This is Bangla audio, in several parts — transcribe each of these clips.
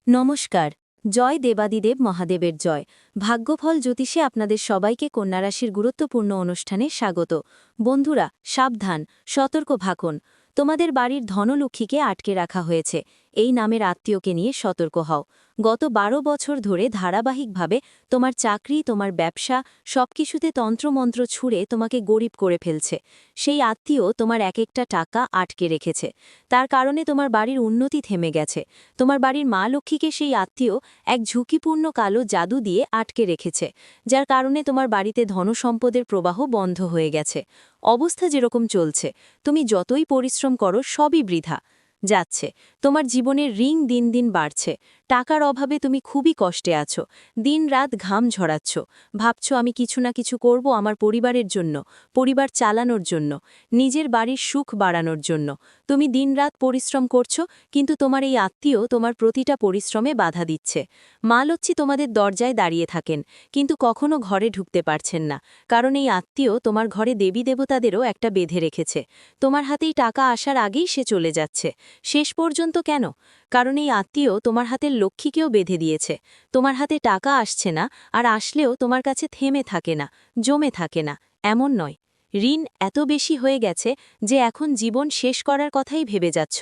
নমস্কার। জয় দেবাদিদেব মহাদেবের জয়। ভাগ্যফল জ্যোতিষে আপনাদের সবাইকে কন্যা রাশির গুরুত্বপূর্ণ অনুষ্ঠানে স্বাগত। বন্ধুরা, সাবধান, সতর্ক থাকুন। তোমাদের বাড়ির ধনলক্ষ্মীকে আটকে রাখা হয়েছে। এই নামের আত্মীয়কে নিয়ে সতর্ক হও। গত ১২ বছর ধরে ধারাবাহিকভাবে তোমার চাকরি, তোমার ব্যবসা সবকিছুতে তন্ত্রমন্ত্র ছুঁড়ে তোমাকে গরিব করে ফেলছে। সেই আত্মীয় তোমার এক একটা টাকা আটকে রেখেছে। তার কারণে তোমার বাড়ির উন্নতি থেমে গেছে। তোমার বাড়ির মা লক্ষ্মীকে সেই আত্মীয় এক ঝুঁকিপূর্ণ কালো জাদু দিয়ে আটকে রেখেছে, যার কারণে তোমার বাড়িতে ধনসম্পদের প্রবাহ বন্ধ হয়ে গেছে। অবস্থা যেরকম চলছে, তুমি যতই পরিশ্রম করো সবই বৃথা যাচ্ছে। তোমার জীবনের ঋণ দিন দিন বাড়ছে। টাকার অভাবে তুমি খুবই কষ্টে আছো। দিনরাত ঘাম ঝরাচ্ছ। ভাবছো আমি কিছু না কিছু করব আমার পরিবারের জন্য, পরিবার চালানোর জন্য, নিজের বাড়ির সুখ বাড়ানোর জন্য। তুমি দিনরাত পরিশ্রম করছো, কিন্তু তোমার এই আত্মীয় তোমার প্রতিটা পরিশ্রমে বাধা দিচ্ছে। মা লক্ষ্মী তোমাদের দরজায় দাঁড়িয়ে থাকেন, কিন্তু কখনো ঘরে ঢুকতে পারছেন না, কারণ এই আত্মীয় তোমার ঘরে দেবী দেবতাদেরও একটা বেঁধে রেখেছে। তোমার হাতেই টাকা আসার আগেই সে চলে যাচ্ছে। শেষ পর্যন্ত কেন? কারণ এই আত্মীয় তোমার হাতের লক্ষ্মীকেও বেঁধে দিয়েছে। তোমার হাতে টাকা আসছে না, আর আসলেও তোমার কাছে থেমে থাকে না, জমে থাকে না। এমন নয়, ঋণ এত বেশি হয়ে গেছে যে এখন জীবন শেষ করার কথাই ভেবে যাচ্ছ।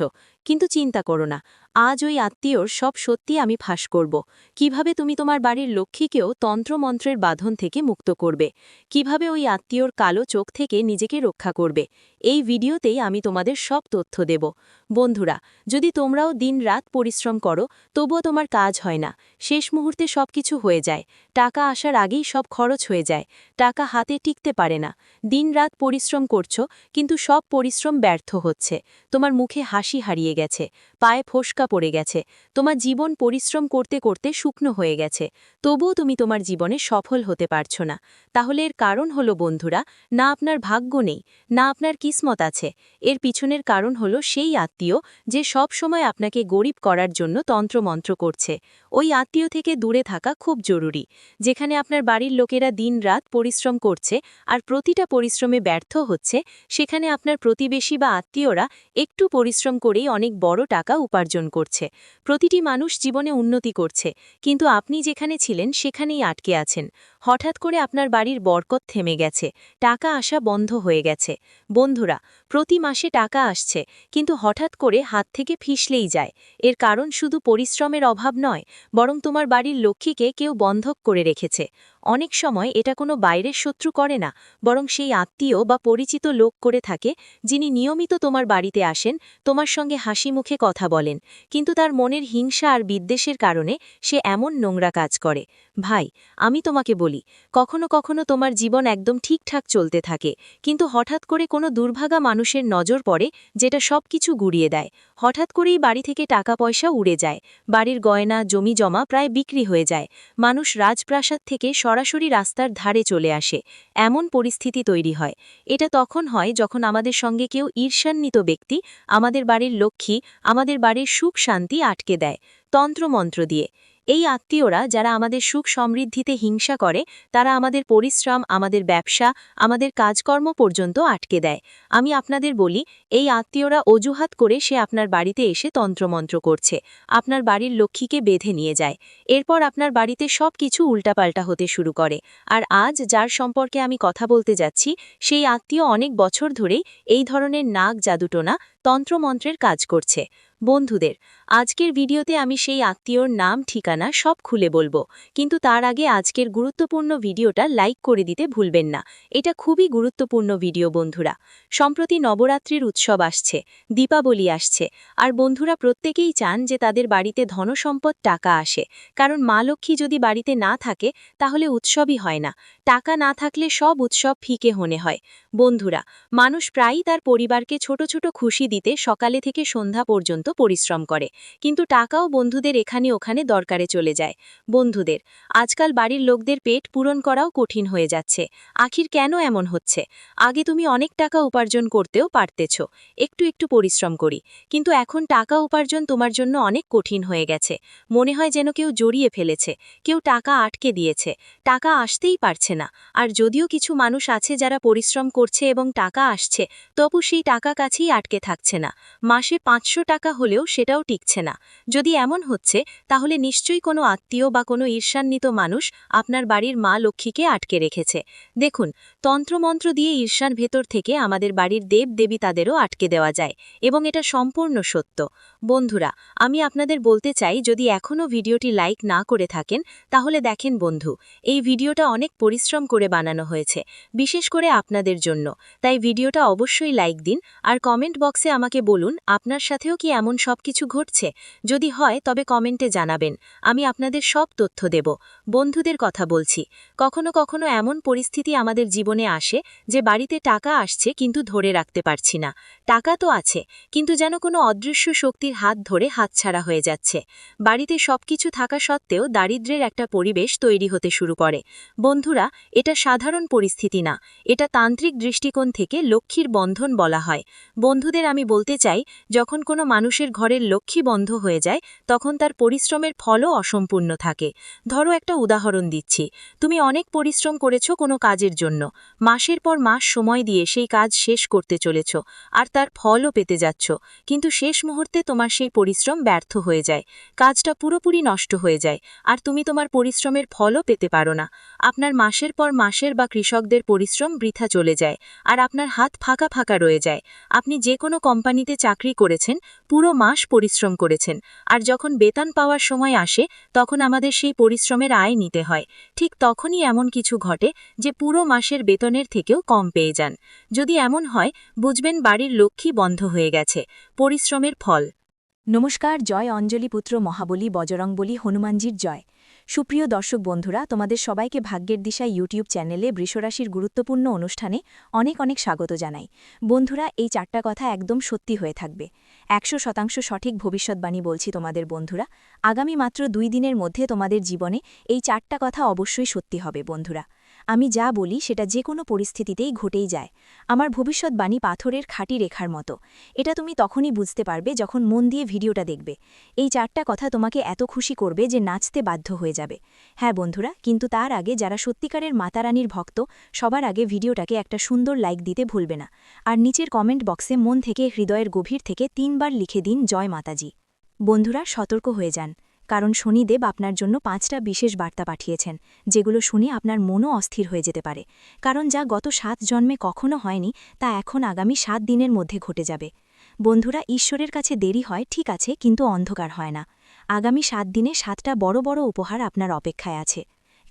কিন্তু চিন্তা করো না, আজ ওই আত্মীয়র সব সত্যি আমি ফাঁস করব। কিভাবে তুমি তোমার বাড়ির লক্ষ্মীকেও তন্ত্রমন্ত্রের বাঁধন থেকে মুক্ত করবে, কিভাবে ওই আত্মীয়র কালো চোখ থেকে নিজেকে রক্ষা করবে, এই ভিডিওতেই আমি তোমাদের সব তথ্য দেব। বন্ধুরা, যদি তোমরাও দিনরাত পরিশ্রম করো, তবুও তোমার কাজ হয় না, শেষ মুহূর্তে সবকিছু হয়ে যায়, টাকা আসার আগেই সব খরচ হয়ে যায়, টাকা হাতে টিকতে পারে না, দিনরাত পরিশ্রম করছো, কিন্তু সব পরিশ্রম ব্যর্থ হচ্ছে, তোমার মুখে হাসি হারিয়ে গেছে, পায়ে ফোসকা পড়ে গেছে, তোমার জীবন পরিশ্রম করতে করতে শুকনো হয়ে গেছে, তবুও তুমি তোমার জীবনে সফল হতে পারছো না, তাহলে এর কারণ হলো বন্ধুরা, না আপনার ভাগ্য নেই, না আপনার কিসমত আছে। এর পিছনের কারণ হলো সেই আত্মীয় যে সব সময় আপনাকে গরিব করার জন্য তন্ত্রমন্ত্র করছে। ওই আত্মীয় থেকে দূরে থাকা খুব জরুরি। যেখানে আপনার বাড়ির লোকেরা দিনরাত পরিশ্রম করছে আর প্রতিটা পরিশ্রমে ব্যর্থ হচ্ছে, সেখানে আপনার প্রতিবেশী বা আত্মীয়রা একটু পরিশ্রম করেই অনেক বড় টাকা উপার্জন করছে। প্রতিটি মানুষ জীবনে উন্নতি করছে, কিন্তু আপনি যেখানে ছিলেন সেখানেই আটকে আছেন। হঠাৎ করে আপনার বাড়ির বরকত থেমে গেছে, টাকা আসা বন্ধ হয়ে গেছে। বন্ধুরা, প্রতি মাসে টাকা আসছে, কিন্তু হঠাৎ করে হাত থেকে ফিসলেই যায়। এর কারণ শুধু পরিশ্রমের অভাব নয়, বরং তোমার বাড়ির লক্ষ্মীকে কেউ বন্ধক করে রেখেছে। অনেক সময় এটা কোনো বাইরের শত্রু করে না, বরং সেই আত্মীয় বা পরিচিত লোক করে থাকে, যিনি নিয়মিত তোমার বাড়িতে আসেন, তোমার সঙ্গে হাসি মুখে কথা বলেন, কিন্তু তার মনের হিংসা আর বিদ্বেষের কারণে সে এমন নোংরা কাজ করে। ভাই, আমি তোমাকে বলি, কখনো কখনো তোমার জীবন একদম ঠিকঠাক চলতে থাকে, কিন্তু হঠাৎ করে কোনো দুর্ভাগা মানুষের নজর পড়ে, যেটা সব কিছু গুড়িয়ে দেয়। হঠাৎ করেই বাড়ি থেকে টাকা পয়সা উড়ে যায়, বাড়ির গয়না জমি জমা প্রায় বিক্রি হয়ে যায়, মানুষ রাজপ্রাসাদ থেকে সরাসরি রাস্তার ধারে চলে আসে। এমন পরিস্থিতি তৈরি হয়। এটা তখন হয় যখন আমাদের সঙ্গে কেউ ঈর্ষান্বিত ব্যক্তি আমাদের বাড়ির লক্ষ্মী, আমাদের বাড়ির সুখ শান্তি আটকে দেয় তন্ত্রমন্ত্র দিয়ে। এই আত্মীয়রা যারা আমাদের সুখ সমৃদ্ধিতে হিংসা করে, তারা আমাদের পরিশ্রম, আমাদের ব্যবসা, আমাদের কাজকর্ম পর্যন্ত আটকে দেয়। আমি আপনাদের বলি, এই আত্মীয়রা অজুহাত করে সে আপনার বাড়িতে এসে তন্ত্রমন্ত্র করছে, আপনার বাড়ির লক্ষ্মীকে বেঁধে নিয়ে যায়। এরপর আপনার বাড়িতে সব কিছু উল্টাপাল্টা হতে শুরু করে। আর আজ যার সম্পর্কে আমি কথা বলতে যাচ্ছি, সেই আত্মীয় অনেক বছর ধরেই এই ধরনের নাগ জাদুটোনা, তন্ত্রমন্ত্রের কাজ করছে। বন্ধুদের, আজকের ভিডিওতে আমি সেই আত্মীয়র নাম, ঠিকানা সব খুলে বলবো, কিন্তু তার আগে আজকের গুরুত্বপূর্ণ ভিডিওটা লাইক করে দিতে ভুলবেন না। এটা খুবই গুরুত্বপূর্ণ ভিডিও বন্ধুরা। সম্প্রতি নবরাত্রির উৎসব আসছে, দীপাবলি আসছে, আর বন্ধুরা প্রত্যেকেই চান যে তাদের বাড়িতে ধনসম্পদ, টাকা আসে, কারণ মা লক্ষ্মী যদি বাড়িতে না থাকে তাহলে উৎসবই হয় না। টাকা না থাকলে সব উৎসব ফিকে হনে হয়। বন্ধুরা, মানুষ প্রায়ই তার পরিবারকে ছোট ছোট খুশি দিতে সকালে থেকে সন্ধ্যা পর্যন্ত পরিশ্রম করে, কিন্তু টাকাও বন্ধুদের এখানে ওখানে দরকারে চলে যায়। বন্ধুদের, আজকাল বাড়ির লোকদের পেট পূরণ করাও কঠিন হয়ে যাচ্ছে। আখির কেন এমন হচ্ছে? আগে তুমি অনেক টাকা উপার্জন করতেও পারতেছ, একটু একটু পরিশ্রম করি, কিন্তু এখন টাকা উপার্জন তোমার জন্য অনেক কঠিন হয়ে গেছে। মনে হয় যেন কেউ জড়িয়ে ফেলেছে, কেউ টাকা আটকে দিয়েছে, টাকা আসতেই পারছে না। আর যদিও কিছু মানুষ আছে যারা পরিশ্রম করছে এবং টাকা আসছে, তবু সেই টাকা কাছেই আটকে থাকছে না। মাসে 500 টাকা হলেও সেটাও টিকছে না। যদি এমন হচ্ছে, তাহলে নিশ্চয়ই কোনো আত্মীয় বা কোনো ঈর্ষান্বিত মানুষ আপনার বাড়ির মা লক্ষ্মীকে আটকে রেখেছে। দেখুন, তন্ত্রমন্ত্র দিয়ে ঈর্ষার ভেতর থেকে আমাদের বাড়ির দেবদেবী তাদেরও আটকে দেওয়া যায়, এবং এটা সম্পূর্ণ সত্য। বন্ধুরা, আমি আপনাদের বলতে চাই, যদি এখনও ভিডিওটি লাইক না করে থাকেন, তাহলে দেখেন বন্ধু, এই ভিডিওটা অনেক পরিশ্রম করে বানানো হয়েছে, বিশেষ করে আপনাদের জন্য। তাই ভিডিওটা অবশ্যই লাইক দিন, আর কমেন্ট বক্সে আমাকে বলুন আপনার সাথেও কি এমন সব কিছু ঘটছে। যদি হয় তবে কমেন্টে জানাবেন, আমি আপনাদের সব তথ্য দেব। বন্ধুদের কথা বলছি, কখনো কখনো এমন পরিস্থিতি আমাদের জীবনে আসে যে বাড়িতে টাকা আসছে কিন্তু ধরে রাখতে পারছি না। টাকা তো আছে, কিন্তু যেন কোনো অদৃশ্য শক্তির হাত ধরে হাতছাড়া হয়ে যাচ্ছে। বাড়িতে সবকিছু থাকা সত্ত্বেও দারিদ্র্যের একটা পরিবেশ তৈরি হতে শুরু করে। বন্ধুরা, এটা সাধারণ পরিস্থিতি না, এটা তান্ত্রিক দৃষ্টিকোণ থেকে লক্ষ্মীর বন্ধন বলা হয়। বন্ধুদের আমি বলতে চাই, যখন কোনো মানুষের ঘরের লক্ষ্মী বন্ধ হয়ে যায়, তখন তার পরিশ্রমের ফলও অসম্পূর্ণ থাকে। ধরো, একটা উদাহরণ দিচ্ছি। তুমি অনেক পরিশ্রম করেছো কোনো কাজের জন্য, মাসের পর মাস সময় দিয়ে সেই কাজ শেষ করতে চলেছ, আর তার ফলও পেতে যাচ্ছ, কিন্তু শেষ মুহূর্তে তোমার সেই পরিশ্রম ব্যর্থ হয়ে যায়, কাজটা পুরোপুরি নষ্ট হয়ে যায়, আর তুমি তোমার পরিশ্রমের ফলও পেতে পারো না। আপনার মাসের পর মাসের বা কৃষকদের পরিশ্রম বৃথা চলে যায়, আর আপনার হাত ফাঁকা ফাঁকা রয়ে যায়। আপনি যে কোনো কোম্পানিতে চাকরি করেছেন, পুরো মাস পরিশ্রম করেছেন, আর যখন বেতন পাওয়ার সময় আসে, তখন আমাদের সেই পরিশ্রমের আয় নিতে হয়। ঠিক তখনই এমন কিছু ঘটে যে পুরো মাসের বেতনের থেকেও কম পেয়ে যান। যদি এমন হয়, বুঝবেন বাড়ির লক্ষ্মী বন্ধ হয়ে গেছে, পরিশ্রমের ফল। নমস্কার, জয় অঞ্জলি পুত্র মহাবলী বজরংবলী হনুমানজির জয়। সুপ্রিয় দর্শক বন্ধুরা, তোমাদের সবাইকে ভাগ্যের দিশা ইউটিউব চ্যানেলে বৃষরাশির গুরুত্বপূর্ণ অনুষ্ঠানে অনেক অনেক স্বাগত জানাই। বন্ধুরা, এই চারটা কথা একদম সত্যি হয়ে থাকবে, 100% সঠিক ভবিষ্যৎবাণী বলছি তোমাদের বন্ধুরা। আগামী মাত্র 2 দিনের মধ্যে তোমাদের জীবনে এই চারটা কথা অবশ্যই সত্যি হবে। বন্ধুরা, আমি যা বলি সেটা যে কোনো পরিস্থিতিতেই ঘটেই যায়। আমার ভবিষ্যৎবাণী পাথরের খাঁটি রেখার মতো। এটা তুমি তখনই বুঝতে পারবে যখন মন দিয়ে ভিডিওটা দেখবে। এই চারটা কথা তোমাকে এত খুশি করবে যে নাচতে বাধ্য হয়ে যাবে। হ্যাঁ বন্ধুরা, কিন্তু তার আগে যারা সত্যিকারের মাতারানীর ভক্ত, সবার আগে ভিডিওটাকে একটা সুন্দর লাইক দিতে ভুলবে না। আর নিচের কমেন্ট বক্সে মন থেকে হৃদয়ের গভীর থেকে 3 বার লিখে দিন জয় মাতাজি। বন্ধুরা, সতর্ক হয়ে যান, কারণ শনিদেব আপনার জন্য 5টা বিশেষ বার্তা পাঠিয়েছেন, যেগুলো শুনে আপনার মনও অস্থির হয়ে যেতে পারে। কারণ যা গত 7 জন্মে কখনো হয়নি, তা এখন আগামী 7 দিনের মধ্যে ঘটে যাবে। বন্ধুরা, ঈশ্বরের কাছে দেরি হয় ঠিক আছে, কিন্তু অন্ধকার হয় না। আগামী 7 দিনে 7টা বড় বড় উপহার আপনার অপেক্ষায় আছে,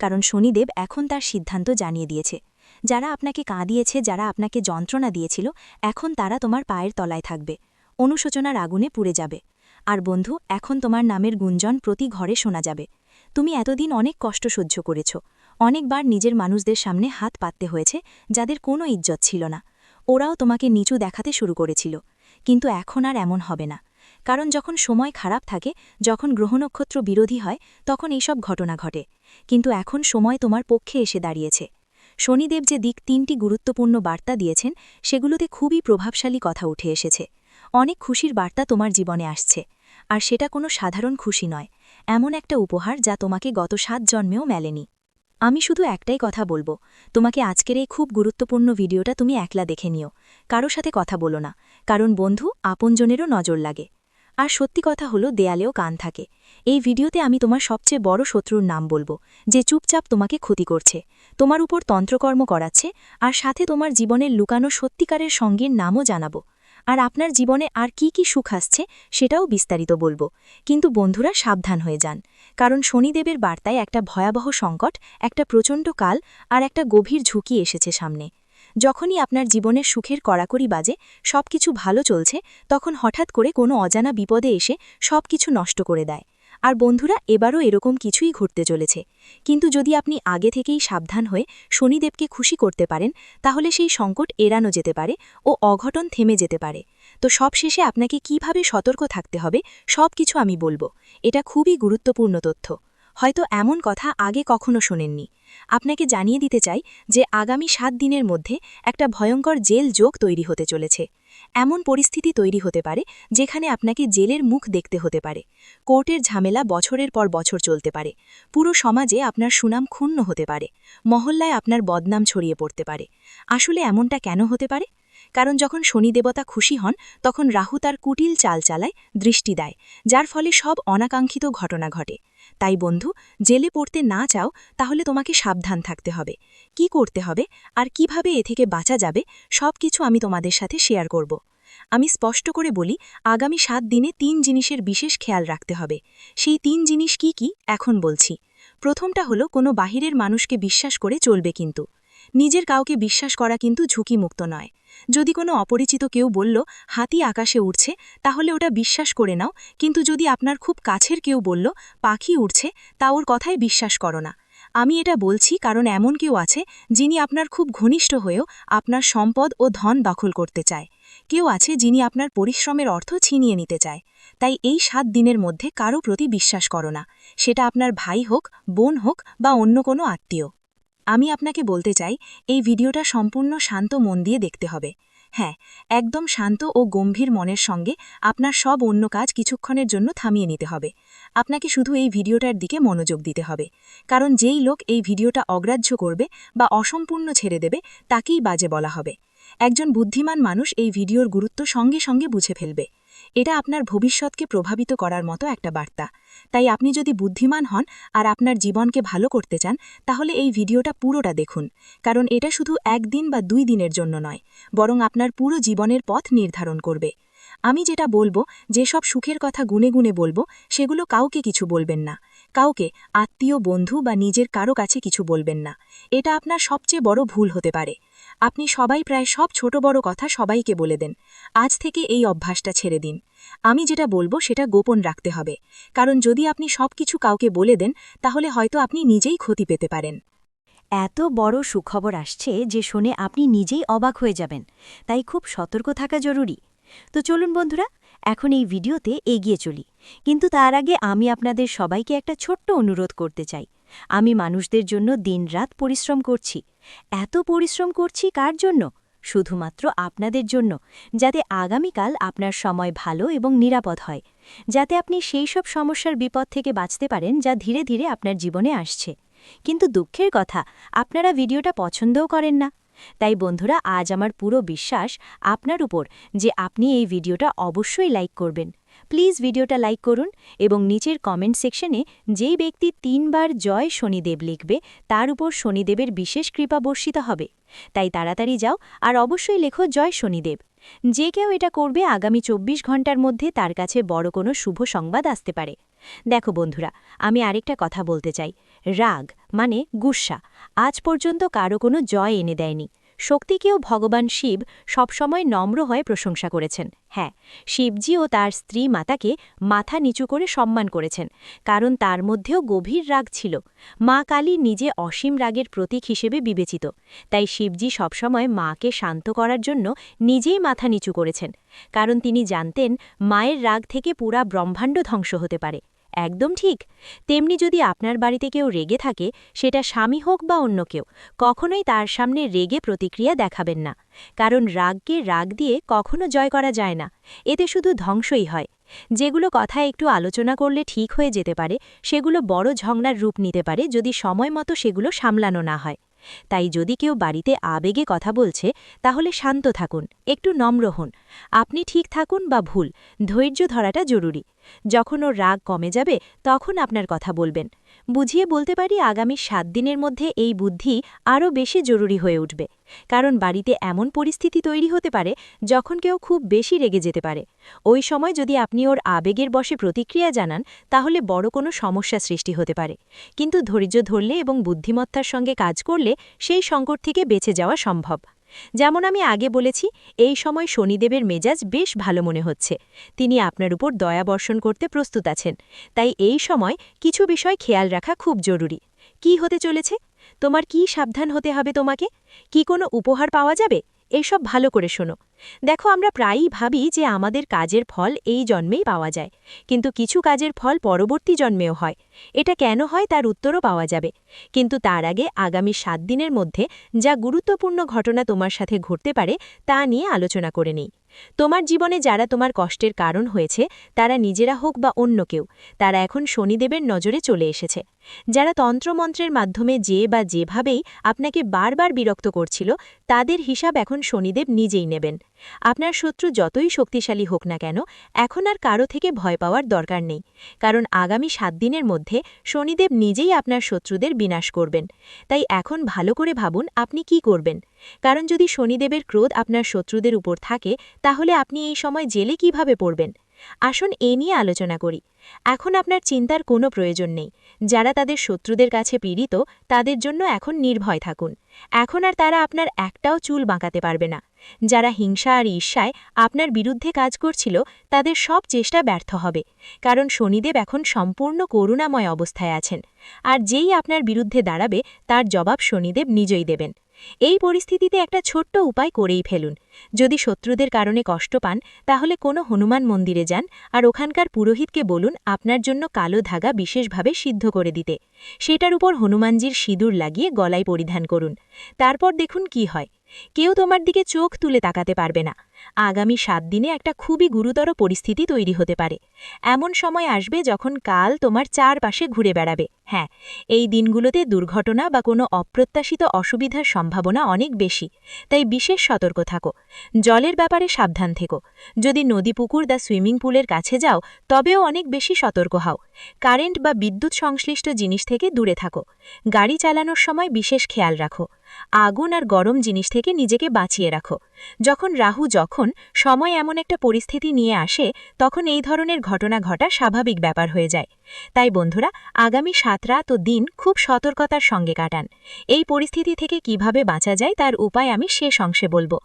কারণ শনিদেব এখন তার সিদ্ধান্ত জানিয়ে দিয়েছে। যারা আপনাকে কাঁদিয়েছে, যারা আপনাকে যন্ত্রণা দিয়েছিল, এখন তারা তোমার পায়ের তলায় থাকবে, অনুশোচনার আগুনে পুড়ে যাবে। আর বন্ধু, এখন তোমার নামের গুঞ্জন প্রতি ঘরে শোনা যাবে। তুমি এতদিন অনেক কষ্ট সহ্য করেছ, অনেকবার নিজের মানুষদের সামনে হাত পাততে হয়েছে, যাদের কোনো ইজ্জত ছিল না। ওরাও তোমাকে নিচু দেখাতে শুরু করেছিল, কিন্তু এখন আর এমন হবে না। কারণ যখন সময় খারাপ থাকে, যখন গ্রহনক্ষত্র বিরোধী হয়, তখন এইসব ঘটনা ঘটে। কিন্তু এখন সময় তোমার পক্ষে এসে দাঁড়িয়েছে। শনিদেব যে 3টি গুরুত্বপূর্ণ বার্তা দিয়েছেন, সেগুলোতে খুবই প্রভাবশালী কথা উঠে এসেছে। অনেক খুশির বার্তা তোমার জীবনে আসছে, আর সেটা কোনো সাধারণ খুশি নয়, এমন একটা উপহার যা তোমাকে গত 7 জন্মেও মেলেনি। আমি শুধু একটাই কথা বলবো, তোমাকে আজকের এই খুব গুরুত্বপূর্ণ ভিডিওটা তুমি একলা দেখে নিও, কারো সাথে কথা বলো না, কারণ বন্ধু, আপনজনেরও নজর লাগে। আর সত্যি কথা হলো, দেয়ালেও কান থাকে। এই ভিডিওতে আমি তোমার সবচেয়ে বড় শত্রুর নাম বলবো, যে চুপচাপ তোমাকে ক্ষতি করছে, তোমার উপর তন্ত্রকর্ম করাচ্ছে, আর সাথে তোমার জীবনের লুকানো সত্যিকারের সঙ্গীর নামও জানাবো। আর আপনার জীবনে আর কি কি সুখ আসছে সেটাও বিস্তারিত বলবো। কিন্তু বন্ধুরা, সাবধান হয়ে যান, কারণ শনিদেবের বার্তায় একটা ভয়াবহ সংকট, একটা প্রচণ্ড কাল, আর একটা গভীর ঝুঁকি এসেছে সামনে। যখনই আপনার জীবনের সুখের কড়াকড়ি বাজে, সবকিছু ভালো চলছে, তখন হঠাৎ করে কোনো অজানা বিপদে এসে সবকিছু নষ্ট করে দেয়। আর বন্ধুরা, এবারও এরকম কিছুই ঘটতে চলেছে। কিন্তু যদি আপনি আগে থেকেই সাবধান হয়ে শনিদেবকে খুশি করতে পারেন, তাহলে সেই সংকট এড়ানো যেতে পারে ও অঘটন থেমে যেতে পারে। তো সবশেষে আপনাকে কিভাবে সতর্ক থাকতে হবে, সবকিছু আমি বলবো। এটা খুবই গুরুত্বপূর্ণ তথ্য, হয়তো এমন কথা আগে কখনো শোনেননি। আপনাকে জানিয়ে দিতে চাই যে আগামী 7 দিনের মধ্যে একটা ভয়ঙ্কর জেল যোগ তৈরি হতে চলেছে। এমন পরিস্থিতি তৈরি হতে পারে যেখানে আপনাকে জেলের মুখ দেখতে হতে পারে, কোর্টের ঝামেলা বছরের পর বছর চলতে পারে, পুরো সমাজে আপনার সুনাম ক্ষুণ্ণ হতে পারে, মহল্লায় আপনার বদনাম ছড়িয়ে পড়তে পারে। আসলে এমনটা কেন হতে পারে? কারণ যখন শনি দেবতা খুশি হন তখন রাহু তার কুটিল চাল চালায়, দৃষ্টি দেয়, যার ফলে সব অনাকাঙ্ক্ষিত ঘটনা ঘটে। তাই বন্ধু, জেলে পড়তে না চাও তাহলে তোমাকে সাবধান থাকতে হবে। কি করতে হবে আর কিভাবে এ থেকে বাঁচা যাবে সব কিছু আমি তোমাদের সাথে শেয়ার করব। আমি স্পষ্ট করে বলি, আগামী 7 দিনে 3 জিনিসের বিশেষ খেয়াল রাখতে হবে। সেই 3 জিনিস কি কি এখন বলছি। প্রথমটা হলো কোনো বাহিরের মানুষকে বিশ্বাস করে চলবে কিন্তু। নিজের কাউকে বিশ্বাস করা কিন্তু ঝুঁকিমুক্ত নয়। যদি কোনো অপরিচিত কেউ বলল হাতি আকাশে উড়ছে, তাহলে ওটা বিশ্বাস করে নাও, কিন্তু যদি আপনার খুব কাছের কেউ বলল পাখি উড়ছে, তা ওর কথায় বিশ্বাস করো না। আমি এটা বলছি কারণ এমন কেউ আছে যিনি আপনার খুব ঘনিষ্ঠ হয়েও আপনার সম্পদ ও ধন দখল করতে চায়। কেউ আছে যিনি আপনার পরিশ্রমের অর্থ ছিনিয়ে নিতে চায়। তাই এই 7 দিনের মধ্যে কারো প্রতি বিশ্বাস করো না, সেটা আপনার ভাই হোক, বোন হোক বা অন্য কোনো আত্মীয়। আমি আপনাকে বলতে চাই, এই ভিডিওটা সম্পূর্ণ শান্ত মন দিয়ে দেখতে হবে। হ্যাঁ, একদম শান্ত ও গম্ভীর মনের সঙ্গে আপনার সব অন্য কাজ কিছুক্ষণের জন্য থামিয়ে নিতে হবে। আপনাকে শুধু এই ভিডিওটার দিকে মনোযোগ দিতে হবে, কারণ যেই লোক এই ভিডিওটা অগ্রাহ্য করবে বা অসম্পূর্ণ ছেড়ে দেবে তাকেই বাজে বলা হবে। একজন বুদ্ধিমান মানুষ এই ভিডিওর গুরুত্ব সঙ্গে সঙ্গে বুঝে ফেলবে। এটা আপনার ভবিষ্যৎকে প্রভাবিত করার মতো একটা বার্তা। তাই আপনি যদি বুদ্ধিমান হন আর আপনার জীবনকে ভালো করতে চান, তাহলে এই ভিডিওটা পুরোটা দেখুন, কারণ এটা শুধু 1 দিন বা 2 দিনের জন্য নয়, বরং আপনার পুরো জীবনের পথ নির্ধারণ করবে। আমি যেটা বলবো, যেসব সুখের কথা গুনে গুনে বলবো, সেগুলো কাউকে কিছু বলবেন না। কাউকে, আত্মীয়, বন্ধু বা নিজের কারো কাছে কিছু বলবেন না। এটা আপনার সবচেয়ে বড় ভুল হতে পারে। আপনি সবাই প্রায় সব ছোট বড় কথা সবাইকে বলে দেন। আজ থেকে এই অভ্যাসটা ছেড়ে দিন। আমি যেটা বলবো সেটা গোপন রাখতে হবে, কারণ যদি আপনি সবকিছু কাউকে বলে দেন, তাহলে হয়তো আপনি নিজেই ক্ষতি পেতে পারেন। এত বড় সুখবর আসছে যে শুনে আপনি নিজেই অবাক হয়ে যাবেন, তাই খুব সতর্ক থাকা জরুরি। তো চলুন বন্ধুরা, এখন এই ভিডিওতে এগিয়ে চলি। কিন্তু তার আগে আমি আপনাদের সবাইকে একটা ছোট্ট অনুরোধ করতে চাই। আমি মানুষদের জন্য দিনরাত পরিশ্রম করছি। এত পরিশ্রম করছি কার জন্য? শুধুমাত্র আপনাদের জন্য, যাতে আগামীকাল আপনার সময় ভালো এবং নিরাপদ হয়, যাতে আপনি সেই সব সমস্যার বিপদ থেকে বাঁচতে পারেন যা ধীরে ধীরে আপনার জীবনে আসছে। কিন্তু দুঃখের কথা, আপনারা ভিডিওটা পছন্দও করেন না। তাই বন্ধুরা, আজ আমার পুরো বিশ্বাস আপনার উপর যে আপনি এই ভিডিওটা অবশ্যই লাইক করবেন। প্লিজ ভিডিওটা লাইক করুন এবং নিচের কমেন্ট সেকশনে যেই ব্যক্তি 3 বার জয় শনিদেব লিখবে তার উপর শনিদেবের বিশেষ কৃপা বর্ষিত হবে। তাই তাড়াতাড়ি যাও আর অবশ্যই লেখো জয় শনিদেব। যে কেউ এটা করবে, আগামী 24 ঘন্টার মধ্যে তার কাছে বড় কোনো শুভ সংবাদ আসতে পারে। দেখো বন্ধুরা, আমি আরেকটা কথা বলতে চাই। রাগ মানে গুস্সা আজ পর্যন্ত কারো কোনো জয় এনে দেয়নি। শক্তিকেও ভগবান শিব সবসময় নম্র হয়ে প্রশংসা করেছেন। হ্যাঁ, শিবজি ও তার স্ত্রী মাতাকে মাথা নিচু করে সম্মান করেছেন, কারণ তার মধ্যেও গভীর রাগ ছিল। মা কালী নিজে অসীম রাগের প্রতীক হিসেবে বিবেচিত। তাই শিবজি সবসময় মাকে শান্ত করার জন্য নিজেই মাথা নিচু করেছেন, কারণ তিনি জানতেন মায়ের রাগ থেকে পুরা ব্রহ্মাণ্ড ধ্বংস হতে পারে। একদম ঠিক। তেমনি যদি আপনার বাড়িতে কেউ রেগে থাকে, সেটা স্বামী হোক বা অন্য কেউ, কখনোই তার সামনে রেগে প্রতিক্রিয়া দেখাবেন না, কারণ রাগকে রাগ দিয়ে কখনো জয় করা যায় না। এতে শুধু ধ্বংসই হয়। যেগুলো কথা একটু আলোচনা করলে ঠিক হয়ে যেতে পারে, সেগুলো বড় ঝগড়ার রূপ নিতে পারে যদি সময় মতো সেগুলো সামলানো না হয়। তাই যদি কেউ বাড়িতে আবেগে কথা বলছে, তাহলে শান্ত থাকুন, একটু নম্র হন। আপনি ঠিক থাকুন বা ভুল, ধৈর্য ধরাটা জরুরি। যখন ওর রাগ কমে যাবে, তখন আপনার কথা বলবেন। বুঝিয়ে বলতে পারি, আগামী 7 দিনের মধ্যে এই বুদ্ধি আরও বেশি জরুরি হয়ে উঠবে, কারণ বাড়িতে এমন পরিস্থিতি তৈরি হতে পারে যখন কেউ খুব বেশি রেগে যেতে পারে। ওই সময় যদি আপনি ওর আবেগের বশে প্রতিক্রিয়া জানান, তাহলে বড় কোনো সমস্যা সৃষ্টি হতে পারে। কিন্তু ধৈর্য ধরলে এবং বুদ্ধিমত্তার সঙ্গে কাজ করলে সেই সংকট থেকে বেঁচে যাওয়া সম্ভব। যেমন আমি আগে বলেছি, এই সময় শনিদেবের মেজাজ বেশ ভালো মনে হচ্ছে। তিনি আপনার উপর দয়া বর্ষণ করতে প্রস্তুত আছেন। তাই এই সময় কিছু বিষয় খেয়াল রাখা খুব জরুরি। কি হতে চলেছে? তোমার কি সাবধান হতে হবে? তোমাকে কি কোনো উপহার পাওয়া যাবে? এসব ভালো করে শোনো। দেখো, আমরা প্রায়ই ভাবি যে আমাদের কাজের ফল এই জন্মেই পাওয়া যায়, কিন্তু কিছু কাজের ফল পরবর্তী জন্মেও হয়। এটা কেন হয় তার উত্তরও পাওয়া যাবে, কিন্তু তার আগে আগামী 7 দিনের মধ্যে যা গুরুত্বপূর্ণ ঘটনা তোমার সাথে ঘটতে পারে তা নিয়ে আলোচনা করে নিই। তোমার জীবনে যারা তোমার কষ্টের কারণ হয়েছে, তারা নিজেরা হোক বা অন্য কেউ, তারা এখন শনিদেবের নজরে চলে এসেছে। যারা তন্ত্রমন্ত্রের মাধ্যমে যে বা যেভাবেই আপনাকে বারবার বিরক্ত করছিল, তাদের হিসাব এখন শনিদেব নিজেই নেবেন। আপনার শত্রু যতই শক্তিশালী হোক না কেন, এখন আর কারো থেকে ভয় পাওয়ার দরকার নেই, কারণ আগামী 7 দিনের মধ্যে শনিদেব নিজেই আপনার শত্রুদের বিনাশ করবেন। তাই এখন ভালো করে ভাবুন আপনি কি করবেন, কারণ যদি শনিদেবের ক্রোধ আপনার শত্রুদের উপর থাকে, তাহলে আপনি এই সময় জেলে কিভাবে পড়বেন। আসুন এ নিয়ে আলোচনা করি। এখন আপনার চিন্তার কোনো প্রয়োজন নেই। যারা তাদের শত্রুদের কাছে পীড়িত, তাদের জন্য এখন নির্ভয় থাকুন। এখন আর তারা আপনার একটাও চুল বাঁকাতে পারবে না। যারা হিংসা আর ঈর্ষায় আপনার বিরুদ্ধে কাজ করছিল, তাদের সব চেষ্টা ব্যর্থ হবে, কারণ শনিদেব এখন সম্পূর্ণ করুণাময় অবস্থায় আছেন। আর যেই আপনার বিরুদ্ধে দাঁড়াবে, তার জবাব শনিদেব নিজেই দেবেন। এই পরিস্থিতিতে একটা ছোট্ট উপায় করেই ফেলুন। যদি শত্রুদের কারণে কষ্ট পান, তাহলে কোনো হনুমান মন্দিরে যান আর ওখানকার পুরোহিতকে বলুন আপনার জন্য কালো ধাগা বিশেষভাবে সিদ্ধ করে দিতে। সেটার উপর হনুমানজির সিঁদুর লাগিয়ে গলায় পরিধান করুন। তারপর দেখুন কি হয়। কেউ তোমার দিকে চোখ তুলে তাকাতে পারবে না। আগামী 7 দিনে একটা খুবই গুরুতর পরিস্থিতি তৈরি হতে পারে। এমন সময় আসবে যখন কাল তোমার চারপাশে ঘুরে বেড়াবে। হ্যাঁ, এই দিনগুলোতে দুর্ঘটনা বা কোনো অপ্রত্যাশিত অসুবিধার সম্ভাবনা অনেক বেশি, তাই বিশেষ সতর্ক থাকো। জলের ব্যাপারে সাবধান থেকো। যদি নদী, পুকুর বা সুইমিং পুলের কাছে যাও, তবেও অনেক বেশি সতর্ক হও। কারেন্ট বা বিদ্যুৎ সংশ্লিষ্ট জিনিস থেকে দূরে থাকো। গাড়ি চালানোর সময় বিশেষ খেয়াল রাখো। আগুন আর গরম জিনিস থেকে নিজেকে বাঁচিয়ে রাখো। যখন রাহু সময় এমন একটা পরিস্থিতি নিয়ে আসে, তখন এই ধরনের ঘটনা ঘটা স্বাভাবিক ব্যাপার হয়ে যায়। তাই বন্ধুরা, আগামী 7 রাত ও দিন খুব সতর্কতার সঙ্গে কাটান। এই পরিস্থিতি থেকে কিভাবে বাঁচা যায় তার উপায় আমি শেষ অংশে বলবো।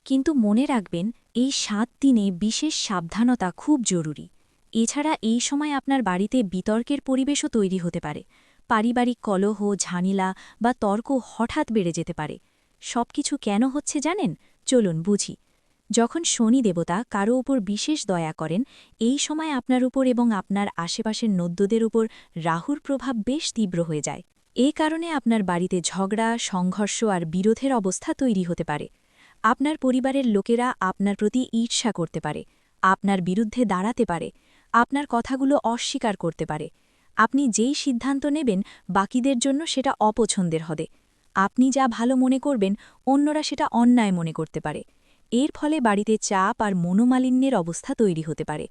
কিন্তু মনে রাখবেন, এই 7 দিনে বিশেষ সাবধানতা খুব জরুরি। এছাড়া এই সময় আপনার বাড়িতে বিতর্কের পরিবেশও তৈরি হতে পারে। পারিবারিক কলহ, ঝামেলা বা তর্ক হঠাৎ বেড়ে যেতে পারে। সবকিছু কেন হচ্ছে জানেন? চলুন বুঝি। যখন শনি দেবতা কারো উপর বিশেষ দয়া করেন, এই সময় আপনার উপর এবং আপনার আশেপাশের নদ্যদের উপর রাহুর প্রভাব বেশ তীব্র হয়ে যায়। এ কারণে আপনার বাড়িতে ঝগড়া, সংঘর্ষ আর বিরোধের অবস্থা তৈরি হতে পারে। আপনার পরিবারের লোকেরা আপনার প্রতি ঈর্ষা করতে পারে, আপনার বিরুদ্ধে দাঁড়াতে পারে, আপনার কথাগুলো অস্বীকার করতে পারে। আপনি যেই সিদ্ধান্ত নেবেন, বাকিদের জন্য সেটা অপছন্দের হবে। আপনি যা ভালো মনে করবেন, অন্যরা সেটা অন্যায় মনে করতে পারে। এর ফলে বাড়িতে চাপ আর মনোমালিন্যের অবস্থা তৈরি হতে পারে।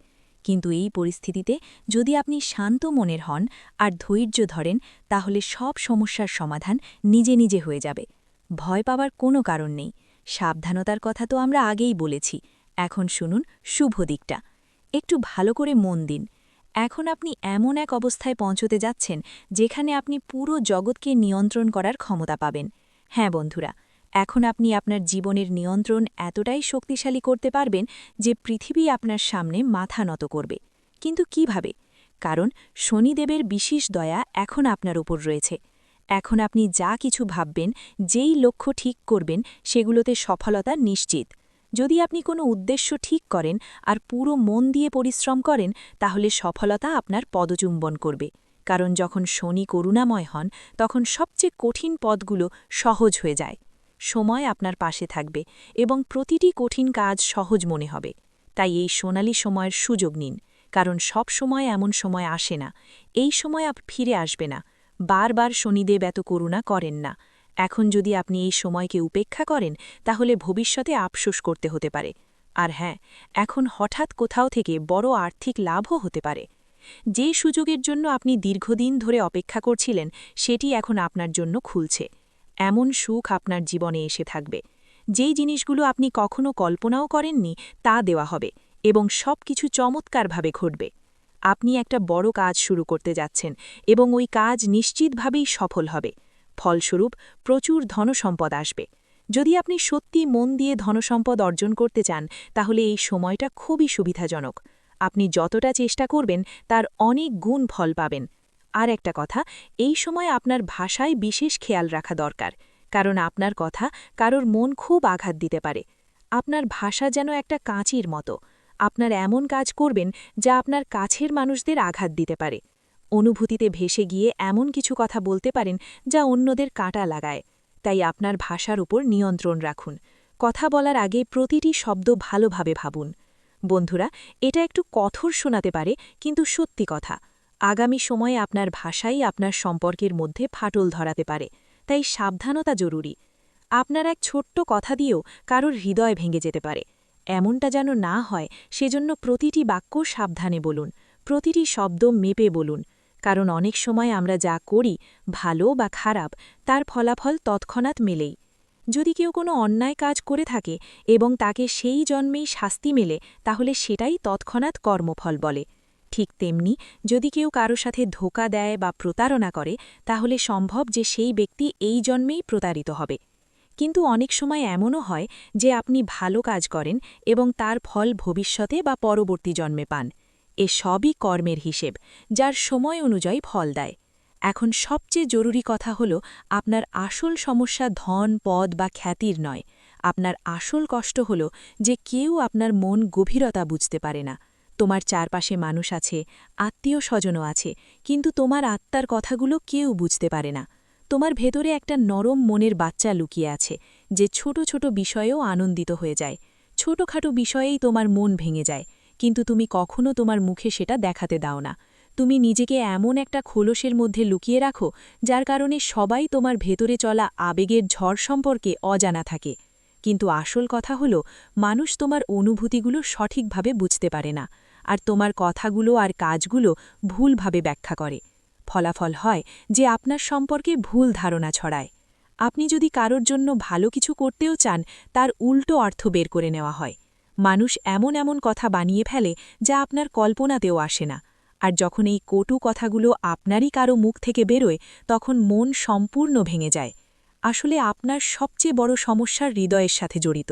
কিন্তু এই পরিস্থিতিতে যদি আপনি শান্ত মনের হন আর ধৈর্য ধরেন, তাহলে সব সমস্যার সমাধান নিজে নিজে হয়ে যাবে। ভয় পাওয়ার কোনো কারণ নেই। সাবধানতার কথা তো আমরা আগেই বলেছি। এখন শুনুন শুভ দিকটা। একটু ভালো করে মন দিন। এখন আপনি এমন এক অবস্থায় পৌঁছতে যাচ্ছেন, যেখানে আপনি পুরো জগৎকে নিয়ন্ত্রণ করার ক্ষমতা পাবেন। হ্যাঁ বন্ধুরা, এখন আপনি আপনার জীবনের নিয়ন্ত্রণ এতটাই শক্তিশালী করতে পারবেন যে পৃথিবী আপনার সামনে মাথা নত করবে। কিন্তু কিভাবে? কারণ শনিদেবের বিশেষ দয়া এখন আপনার উপর রয়েছে। এখন আপনি যা কিছু ভাববেন, যেই লক্ষ্য ঠিক করবেন, সেগুলোতে সফলতা নিশ্চিত। যদি আপনি কোনো উদ্দেশ্য ঠিক করেন আর পুরো মন দিয়ে পরিশ্রম করেন, তাহলে সফলতা আপনার পদচুম্বন করবে। কারণ যখন শনি করুণাময় হন, তখন সবচেয়ে কঠিন পথগুলো সহজ হয়ে যায়। সময় আপনার পাশে থাকবে এবং প্রতিটি কঠিন কাজ সহজ মনে হবে। তাই এই সোনালি সময়ের সুযোগ নিন, কারণ সব সময় এমন সময় আসে না। এই সময় ফিরে আসবে না। বারবার শনিদেব এত করুণা করেন না। এখন যদি আপনি এই সময়কে উপেক্ষা করেন, তাহলে ভবিষ্যতে আফসোস করতে হতে পারে। আর হ্যাঁ, এখন হঠাৎ কোথাও থেকে বড় আর্থিক লাভও হতে পারে। যে সুযোগের জন্য আপনি দীর্ঘদিন ধরে অপেক্ষা করছিলেন, সেটি এখন আপনার জন্য খুলছে। এমন সুখ আপনার জীবনে এসে থাকবে। যেই জিনিসগুলো আপনি কখনো কল্পনাও করেননি, তা দেওয়া হবে এবং সব কিছু চমৎকারভাবে ঘটবে। আপনি একটা বড় কাজ শুরু করতে যাচ্ছেন এবং ওই কাজ নিশ্চিতভাবেই সফল হবে। ফলস্বরূপ প্রচুর ধনসম্পদ আসবে। যদি আপনি সত্যি মন দিয়ে ধনসম্পদ অর্জন করতে চান, তাহলে এই সময়টা খুবই সুবিধাজনক। আপনি যতটা চেষ্টা করবেন, তার অনেক গুণ ফল পাবেন। আর একটা কথা, এই সময় আপনার ভাষায় বিশেষ খেয়াল রাখা দরকার, কারণ আপনার কথা কারোর মন খুব আঘাত দিতে পারে। আপনার ভাষা যেন একটা কাঁচির মতো। আপনার এমন কাজ করবেন যা আপনার কাছের মানুষদের আঘাত দিতে পারে। অনুভূতিতে ভেসে গিয়ে এমন কিছু কথা বলতে পারেন যা অন্যদের কাঁটা লাগায়। তাই আপনার ভাষার উপর নিয়ন্ত্রণ রাখুন। কথা বলার আগে প্রতিটি শব্দ ভালোভাবে ভাবুন। বন্ধুরা, এটা একটু কঠোর শোনাতে পারে, কিন্তু সত্যি কথা। আগামী সময়ে আপনার ভাষাই আপনার সম্পর্কের মধ্যে ফাটল ধরাতে পারে, তাই সাবধানতা জরুরি। আপনার এক ছোট্ট কথা দিয়েও কারোর হৃদয় ভেঙে যেতে পারে। এমনটা যেন না হয়, সেজন্য প্রতিটি বাক্য সাবধানে বলুন, প্রতিটি শব্দ মেপে বলুন। কারণ অনেক সময় আমরা যা করি, ভালো বা খারাপ, তার ফলাফল তৎক্ষণাৎ মেলেই। যদি কেউ কোনো অন্যায় কাজ করে থাকে এবং তাকে সেই জন্মেই শাস্তি মেলে, তাহলে সেটাই তৎক্ষণাৎ কর্মফল বলে। ঠিক তেমনি যদি কেউ কারো সাথে ধোঁকা দেয় বা প্রতারণা করে, তাহলে সম্ভব যে সেই ব্যক্তি এই জন্মেই প্রতারিত হবে। কিন্তু অনেক সময় এমনও হয় যে আপনি ভালো কাজ করেন এবং তার ফল ভবিষ্যতে বা পরবর্তী জন্মে পান। এ সবই কর্মের হিসেব, যার সময় অনুযায়ী ফল দেয়। এখন সবচেয়ে জরুরি কথা হল, আপনার আসল সমস্যা ধন, পদ বা খ্যাতির নয়। আপনার আসল কষ্ট হল যে কেউ আপনার মন গভীরতা বুঝতে পারে না। তোমার চারপাশে মানুষ আছে, আত্মীয় স্বজনও আছে, কিন্তু তোমার আত্মার কথাগুলো কেউ বুঝতে পারে না। তোমার ভেতরে একটা নরম মনের বাচ্চা লুকিয়ে আছে, যে ছোট ছোট বিষয়েও আনন্দিত হয়ে যায়। ছোটখাটো বিষয়েই তোমার মন ভেঙে যায়, কিন্তু তুমি কখনো তোমার মুখে সেটা দেখাতে দাও না। তুমি নিজেকে এমন একটা খোলসের মধ্যে লুকিয়ে রাখো, যার কারণে সবাই তোমার ভেতরে চলা আবেগের ঝড় সম্পর্কে অজানা থাকে। কিন্তু আসল কথা হল, মানুষ তোমার অনুভূতিগুলো সঠিকভাবে বুঝতে পারে না, আর তোমার কথাগুলো আর কাজগুলো ভুলভাবে ব্যাখ্যা করে। ফলাফল হয় যে আপনার সম্পর্কে ভুল ধারণা ছড়ায়। আপনি যদি কারোর জন্য ভালো কিছু করতেও চান, তার উল্টো অর্থ বের করে নেওয়া হয়। মানুষ এমন এমন কথা বানিয়ে ফেলে যা আপনার কল্পনাতেও আসে না। আর যখন এই কটু কথাগুলো আপনারই কারো মুখ থেকে বেরোয়, তখন মন সম্পূর্ণ ভেঙে যায়। আসলে আপনার সবচেয়ে বড় সমস্যার হৃদয়ের সাথে জড়িত।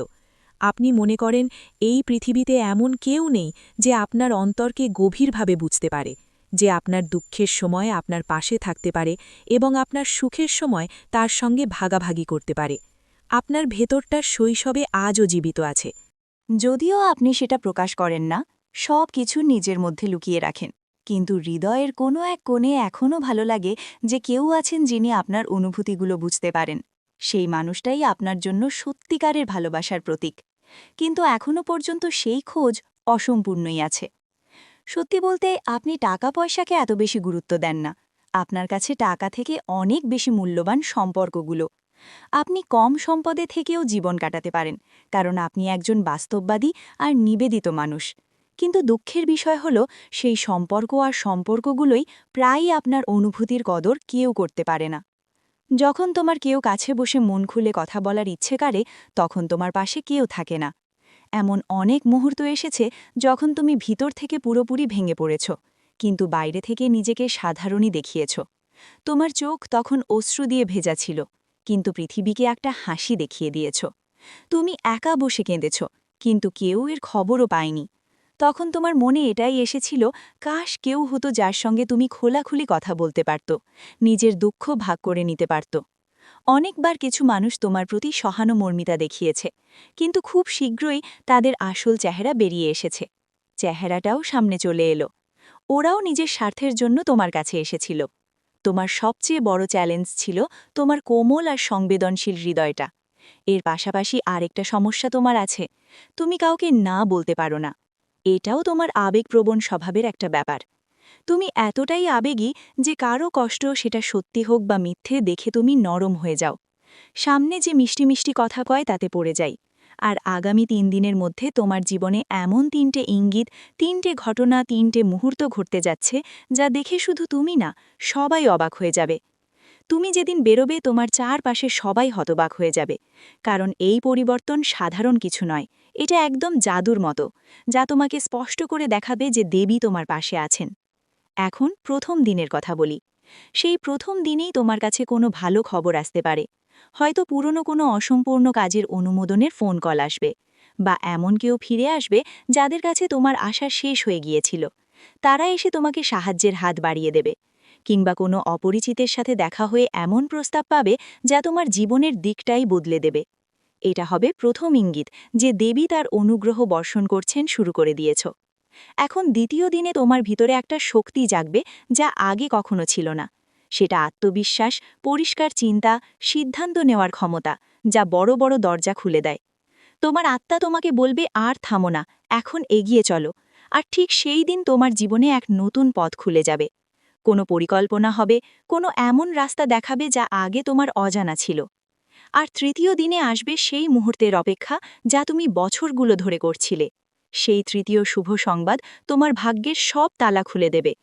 আপনি মনে করেন এই পৃথিবীতে এমন কেউ নেই যে আপনার অন্তরকে গভীরভাবে বুঝতে পারে, যে আপনার দুঃখের সময় আপনার পাশে থাকতে পারে এবং আপনার সুখের সময় তার সঙ্গে ভাগাভাগি করতে পারে। আপনার ভেতরটা শৈশবে আজও জীবিত আছে। যদিও আপনি সেটা প্রকাশ করেন না, সব কিছু নিজের মধ্যে লুকিয়ে রাখেন, কিন্তু হৃদয়ের কোনো এক কোণে এখনও ভালো লাগে যে কেউ আছেন যিনি আপনার অনুভূতিগুলো বুঝতে পারেন। সেই মানুষটাই আপনার জন্য সত্যিকারের ভালোবাসার প্রতীক। কিন্তু এখনও পর্যন্ত সেই খোঁজ অসম্পূর্ণই আছে। সত্যি বলতে, আপনি টাকা পয়সাকে এত বেশি গুরুত্ব দেন না। আপনার কাছে টাকা থেকে অনেক বেশি মূল্যবান সম্পর্কগুলো। আপনি কম সম্পদে থেকেও জীবন কাটাতে পারেন, কারণ আপনি একজন বাস্তববাদী আর নিবেদিত মানুষ। কিন্তু দুঃখের বিষয় হল, সেই সম্পর্ক আর সম্পর্কগুলোই প্রায়ই আপনার অনুভূতির কদর কেউ করতে পারে না। যখন তোমার কেউ কাছে বসে মন খুলে কথা বলার ইচ্ছে করে, তখন তোমার পাশে কেউ থাকে না। এমন অনেক মুহূর্ত এসেছে যখন তুমি ভিতর থেকে পুরোপুরি ভেঙে পড়েছ, কিন্তু বাইরে থেকে নিজেকে সাধারণই দেখিয়েছ। তোমার চোখ তখন অশ্রু দিয়ে ভেজা ছিল, কিন্তু পৃথিবীকে একটা হাসি দেখিয়ে দিয়েছ। তুমি একা বসে কেঁদেছ, কিন্তু কেউ এর খবরও পায়নি। তখন তোমার মনে এটাই এসেছিল, কাশ কেউ হতো যার সঙ্গে তুমি খোলাখুলি কথা বলতে পারত, নিজের দুঃখ ভাগ করে নিতে পারত। অনেকবার কিছু মানুষ তোমার প্রতি সহানুমর্মিতা দেখিয়েছে, কিন্তু খুব শীঘ্রই তাদের আসল চেহারা বেরিয়ে এসেছে। চেহারাটাও সামনে চলে এলো। ওরাও নিজের স্বার্থের জন্য তোমার কাছে এসেছিল। তোমার সবচেয়ে বড় চ্যালেঞ্জ ছিল তোমার কোমল আর সংবেদনশীল হৃদয়টা। এর পাশাপাশি আরেকটা সমস্যা তোমার আছে, তুমি কাউকে না বলতে পারো না। এটাও তোমার আবেগপ্রবণ স্বভাবের একটা ব্যাপার। তুমি এতটাই আবেগী যে কারো কষ্ট, সেটা সত্যি হোক বা মিথ্যে, দেখে তুমি নরম হয়ে যাও। সামনে যে মিষ্টি মিষ্টি কথা কয় তাতে পড়ে যাই। আর আগামী ৩ দিনের মধ্যে তোমার জীবনে এমন ৩টে ইঙ্গিত, ৩টে ঘটনা, ৩টে মুহূর্ত ঘটতে যাচ্ছে, যা দেখে শুধু তুমি না, সবাই অবাক হয়ে যাবে। তুমি যেদিন বেরোবে, তোমার চারপাশে সবাই হতবাক হয়ে যাবে। কারণ এই পরিবর্তন সাধারণ কিছু নয়, এটা একদম জাদুর মতো, যা তোমাকে স্পষ্ট করে দেখাবে যে দেবী তোমার পাশে আছেন। এখন প্রথম দিনের কথা বলি। সেই প্রথম দিনেই তোমার কাছে কোনো ভালো খবর আসতে পারে। হয়তো পুরনো কোনো অসম্পূর্ণ কাজের অনুমোদনের ফোন কল আসবে, বা এমন কেউ ফিরে আসবে যাদের কাছে তোমার আশা শেষ হয়ে গিয়েছিল। তারা এসে তোমাকে সাহায্যের হাত বাড়িয়ে দেবে। কিংবা কোনো অপরিচিতের সাথে দেখা হয়ে এমন প্রস্তাব পাবে যা তোমার জীবনের দিকটাই বদলে দেবে। এটা হবে প্রথম ইঙ্গিত যে দেবী তার অনুগ্রহ বর্ষণ করছেন শুরু করে দিয়েছ। এখন দ্বিতীয় দিনে তোমার ভিতরে একটা শক্তি জাগবে যা আগে কখনো ছিল না। সেটা আত্মবিশ্বাস, পরিষ্কার চিন্তা, সিদ্ধান্ত নেওয়ার ক্ষমতা, যা বড় বড় দরজা খুলে দেয়। তোমার আত্মা তোমাকে বলবে, আর থামো না, এখন এগিয়ে চলো। আর ঠিক সেই দিন তোমার জীবনে এক নতুন পথ খুলে যাবে। কোনো পরিকল্পনা হবে, কোনো এমন রাস্তা দেখাবে যা আগে তোমার অজানা ছিল। আর তৃতীয় দিনে আসবে সেই মুহূর্তের অপেক্ষা যা তুমি বছরগুলো ধরে করছিলে। সেই তৃতীয় শুভ সংবাদ তোমার ভাগ্যের সব তালা খুলে দেবে।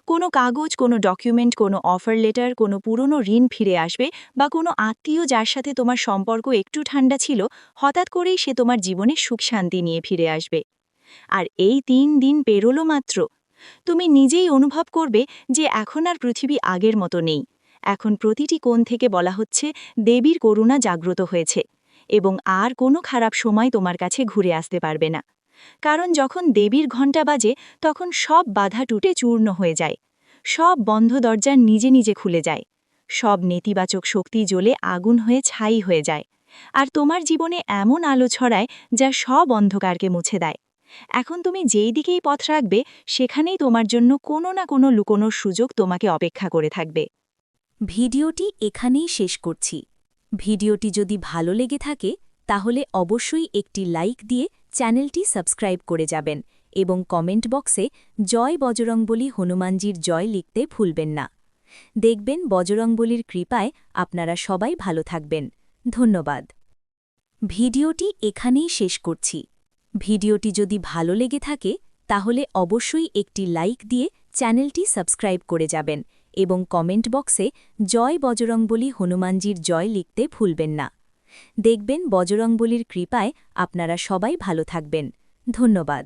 কোনো কাগজ, কোনো ডকুমেন্ট, কোনো অফার লেটার, কোনো পুরনো ঋণ ফিরে আসবে, বা কোনো আত্মীয় যার সাথে তোমার সম্পর্ক একটু ঠান্ডা ছিল, হঠাৎ করেই সে তোমার জীবনে সুখ শান্তি নিয়ে ফিরে আসবে। আর এই 3 দিন পেরোলো মাত্র, তুমি নিজেই অনুভব করবে যে এখন আর পৃথিবী আগের মতো নেই। এখন প্রতিটি কোণ থেকে বলা হচ্ছে দেবীর করুণা জাগ্রত হয়েছে, এবং আর কোনো খারাপ সময় তোমার কাছে ঘুরে আসতে পারবে না। কারণ যখন দেবীর ঘণ্টা বাজে, তখন সব বাধা টুটে চূর্ণ হয়ে যায়। সব বন্ধ দরজা নিজে নিজে খুলে যায়। সব নেতিবাচক শক্তি জ্বলে আগুন হয়ে ছাই হয়ে যায়। আর তোমার জীবনে এমন আলো ছড়ায় যা সব অন্ধকারকে মুছে দেয়। এখন তুমি যেই দিকেই পথ রাখবে, সেখানেই তোমার জন্য কোনো না কোনো লুকোনোর সুযোগ তোমাকে অপেক্ষা করে থাকবে। ভিডিওটি এখানেই শেষ করছি। ভিডিওটি যদি ভালো লেগে থাকে তাহলে অবশ্যই একটি লাইক দিয়ে চ্যানেলটি সাবস্ক্রাইব করে যাবেন এবং কমেন্ট বক্সে জয় বজরংবলী হনুমানজির জয় লিখতে ভুলবেন না। দেখবেন বজরংবলীর কৃপায় আপনারা সবাই ভালো থাকবেন। ধন্যবাদ। ভিডিওটি এখানেই শেষ করছি। ভিডিওটি যদি ভালো লেগে থাকে তাহলে অবশ্যই একটি লাইক দিয়ে চ্যানেলটি সাবস্ক্রাইব করে যাবেন এবং কমেন্ট বক্সে জয় বজরংবলী হনুমানজির জয় লিখতে ভুলবেন না। দেখবেন বজরংবলীর কৃপায় আপনারা সবাই ভালো থাকবেন। ধন্যবাদ।